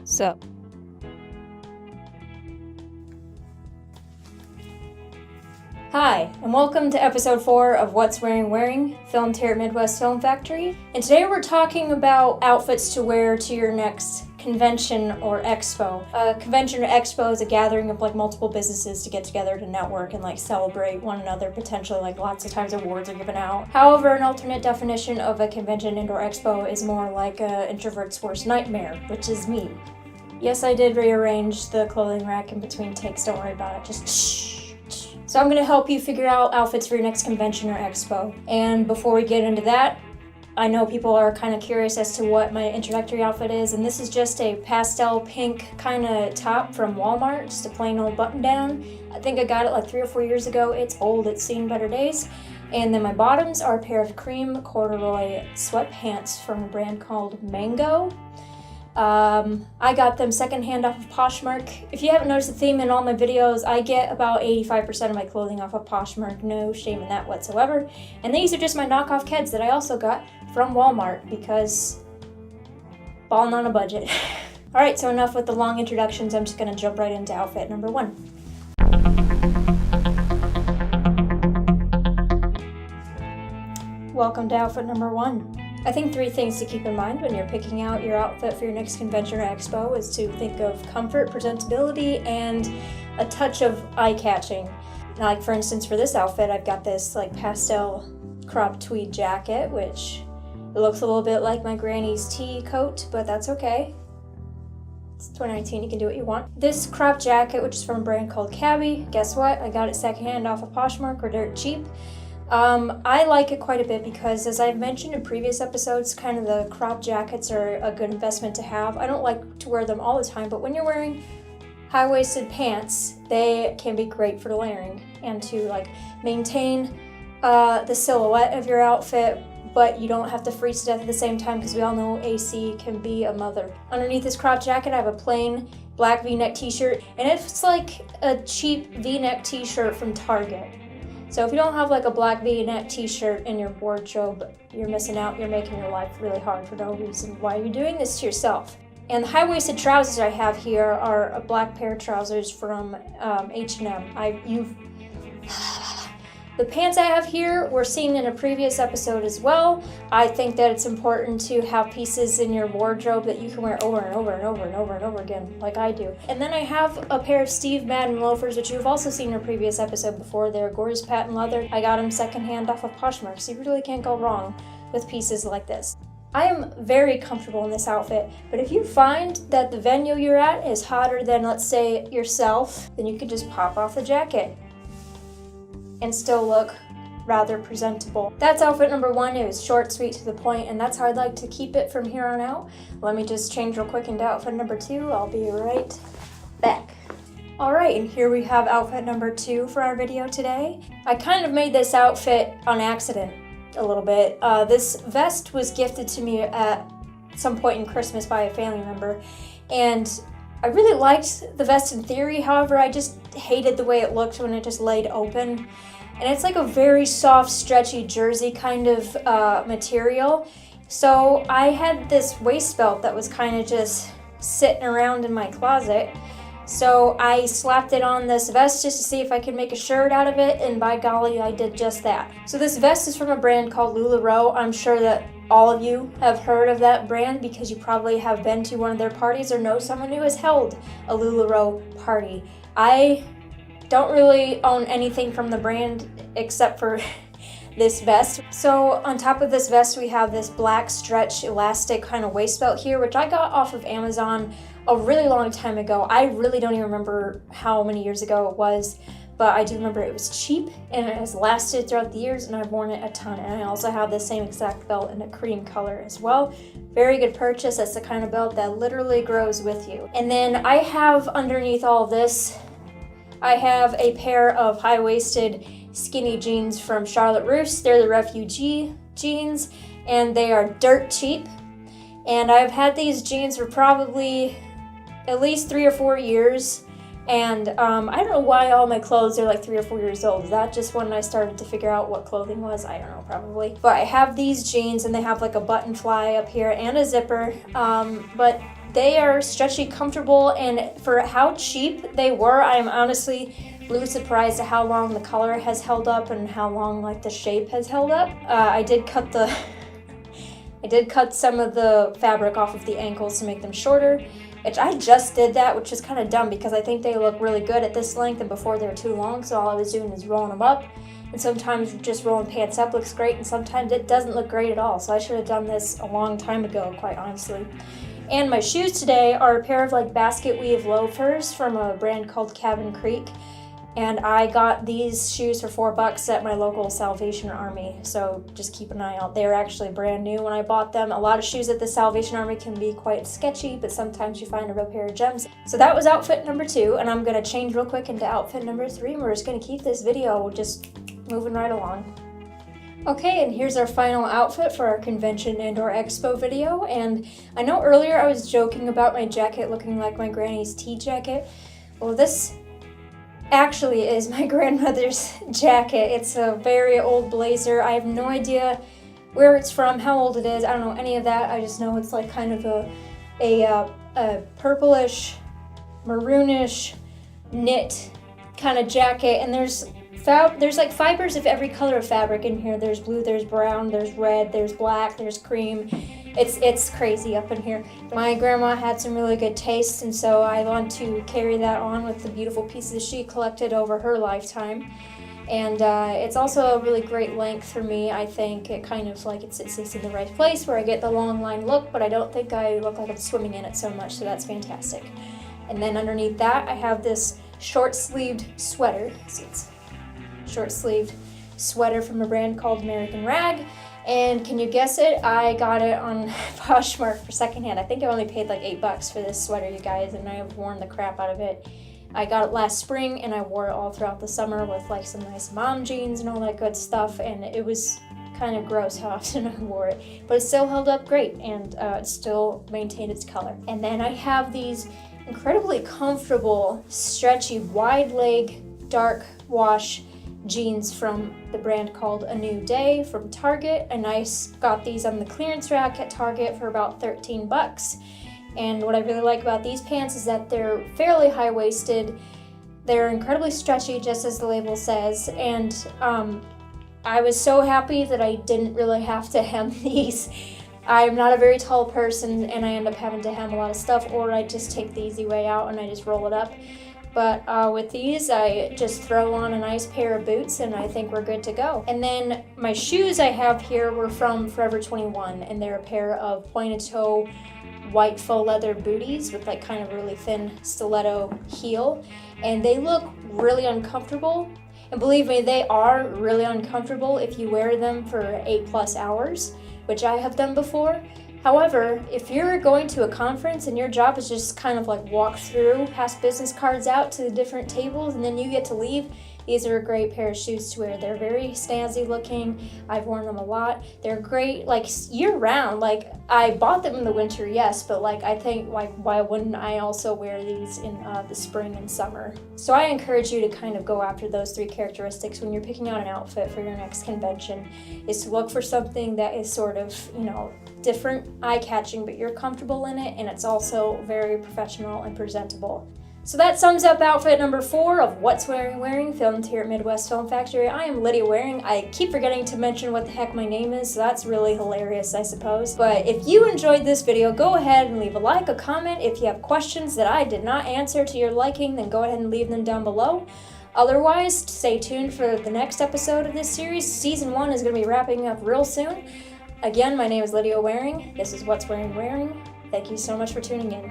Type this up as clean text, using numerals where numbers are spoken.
Sup? Hi, and welcome to episode 4 of What's Wearing, filmed here at Midwest Film Factory. And today we're talking about outfits to wear to your next convention or expo. A convention or expo is a gathering of multiple businesses to get together to network and celebrate one another. Potentially lots of times awards are given out. However, an alternate definition of a convention and or expo is more like an introvert's worst nightmare, which is me. Yes, I did rearrange the clothing rack in between takes, don't worry about it, just shh. So I'm going to help you figure out outfits for your next convention or expo. And before we get into that, I know people are kind of curious as to what my introductory outfit is, and this is just a pastel pink kind of top from Walmart, just a plain old button down. I think I got it 3 or 4 years ago. It's old, it's seen better days. And then my bottoms are a pair of cream corduroy sweatpants from a brand called Mango. I got them secondhand off of Poshmark. If you haven't noticed the theme in all my videos, I get about 85% of my clothing off of Poshmark. No shame in that whatsoever. And these are just my knockoff Keds that I also got from Walmart because balling on a budget. Alright, so enough with the long introductions. I'm just going to jump right into outfit number 1. Welcome to outfit number 1. I think 3 things to keep in mind when you're picking out your outfit for your next convention or expo is to think of comfort, presentability, and a touch of eye-catching. For instance, for this outfit, I've got this pastel cropped tweed jacket, which it looks a little bit like my granny's tea coat, but that's okay. It's 2019, you can do what you want. This cropped jacket, which is from a brand called Cabi, guess what? I got it secondhand off of Poshmark or dirt cheap. I like it quite a bit because, as I've mentioned in previous episodes, kind of the crop jackets are a good investment to have. I don't like to wear them all the time, but when you're wearing high-waisted pants, they can be great for layering and to maintain the silhouette of your outfit, but you don't have to freeze to death at the same time because we all know AC can be a mother. Underneath this crop jacket, I have a plain black V-neck t-shirt, and it's like a cheap V-neck t-shirt from Target. So if you don't have a black V-neck t-shirt in your wardrobe, you're missing out. You're making your life really hard for no reason. Why are you doing this to yourself? And the high-waisted trousers I have here are a black pair of trousers from H&M. The pants I have here were seen in a previous episode as well. I think that it's important to have pieces in your wardrobe that you can wear over and over and over and over and over again, like I do. And then I have a pair of Steve Madden loafers, which you've also seen in a previous episode before. They're gorgeous patent leather. I got them secondhand off of Poshmark, so you really can't go wrong with pieces like this. I am very comfortable in this outfit, but if you find that the venue you're at is hotter than, let's say, yourself, then you could just pop off the jacket and still look rather presentable. That's outfit number 1. It was short, sweet, to the point, and that's how I'd like to keep it from here on out. Let me just change real quick into outfit number 2. I'll be right back. Alright, and here we have outfit number 2 for our video today. I kind of made this outfit on accident a little bit. This vest was gifted to me at some point in Christmas by a family member, and I really liked the vest in theory. However, I just hated the way it looked when it just laid open. And it's like a very soft, stretchy jersey kind of material. So I had this waist belt that was kind of just sitting around in my closet. So I slapped it on this vest just to see if I could make a shirt out of it, and by golly, I did just that. So this vest is from a brand called LulaRoe. I'm sure that all of you have heard of that brand because you probably have been to one of their parties or know someone who has held a LulaRoe party. I don't really own anything from the brand except for this vest. So on top of this vest, we have this black stretch elastic kind of waist belt here, which I got off of Amazon a really long time ago. I really don't even remember how many years ago it was, but I do remember it was cheap and it has lasted throughout the years, and I've worn it a ton. And I also have the same exact belt in a cream color as well. Very good purchase. That's the kind of belt that literally grows with you. And then I have underneath all of this, I have a pair of high-waisted skinny jeans from Russe. They're the Refugee jeans, and they are dirt cheap. And I've had these jeans for probably at least 3 or 4 years. And I don't know why all my clothes are 3 or 4 years old. Is that just when I started to figure out what clothing was? I don't know, probably. But I have these jeans, and they have a button fly up here and a zipper. But they are stretchy, comfortable, and for how cheap they were, I am honestly really surprised at how long the color has held up and how long like the shape has held up. I did cut some of the fabric off of the ankles to make them shorter, which I just did that, which is kind of dumb because I think they look really good at this length and before they were too long, so all I was doing is rolling them up. And sometimes just rolling pants up looks great, and sometimes it doesn't look great at all. So I should have done this a long time ago, quite honestly. And my shoes today are a pair of like basket weave loafers from a brand called Cabin Creek. And I got these shoes for $4 at my local Salvation Army. So just keep an eye out. They're actually brand new when I bought them. A lot of shoes at the Salvation Army can be quite sketchy, but sometimes you find a real pair of gems. So that was outfit number 2, and I'm gonna change real quick into outfit number 3, and we're just gonna keep this video just moving right along. Okay, and here's our final outfit for our convention and/or expo video. And I know earlier I was joking about my jacket looking like my granny's tea jacket. Well, this actually is my grandmother's jacket. It's a very old blazer. I have no idea where it's from, how old it is. I don't know any of that. I just know it's like kind of a purplish, maroonish knit kind of jacket, and there's like fibers of every color of fabric in here. There's blue, there's brown, there's red, there's black, there's cream. It's crazy up in here. My grandma had some really good taste, and so I want to carry that on with the beautiful pieces she collected over her lifetime. And it's also a really great length for me. I think it kind of like it sits in the right place where I get the long line look, but I don't think I look like I'm swimming in it so much, so that's fantastic. And then underneath that, I have this short-sleeved sweater. It's short-sleeved sweater from a brand called American Rag, and can you guess it? I got it on Poshmark for secondhand. I think I only paid like $8 for this sweater, you guys, and I have worn the crap out of it. I got it last spring and I wore it all throughout the summer with like some nice mom jeans and all that good stuff, and it was kind of gross how often I wore it, but it still held up great, and it still maintained its color. And then I have these incredibly comfortable, stretchy, wide leg, dark wash jeans from the brand called A New Day from Target, and I got these on the clearance rack at Target for about $13. And what I really like about these pants is that they're fairly high-waisted, they're incredibly stretchy, just as the label says, and I was so happy that I didn't really have to hem these. I'm not a very tall person, and I end up having to hem a lot of stuff, or I just take the easy way out and I just roll it up. But with these, I just throw on a nice pair of boots and I think we're good to go. And then my shoes I have here were from Forever 21, and they're a pair of pointed toe white faux leather booties with like kind of really thin stiletto heel. And they look really uncomfortable. And believe me, they are really uncomfortable if you wear them for 8+ hours, which I have done before. However, if you're going to a conference and your job is just kind of like walk through, pass business cards out to the different tables, and then you get to leave, these are a great pair of shoes to wear. They're very snazzy looking. I've worn them a lot. They're great like year round. Like I bought them in the winter, yes, but like I think like why wouldn't I also wear these in the spring and summer? So I encourage you to kind of go after those 3 characteristics when you're picking out an outfit for your next convention, is to look for something that is sort of, you know, different, eye-catching, but you're comfortable in it, and it's also very professional and presentable. So that sums up outfit number 4 of What's Wearing, filmed here at Midwest Film Factory. I am Lydia Waring. I keep forgetting to mention what the heck my name is, so that's really hilarious, I suppose. But if you enjoyed this video, go ahead and leave a like, a comment. If you have questions that I did not answer to your liking, then go ahead and leave them down below. Otherwise, stay tuned for the next episode of this series. Season 1 is going to be wrapping up real soon. Again, my name is Lydia Waring. This is What's Wearing. Thank you so much for tuning in.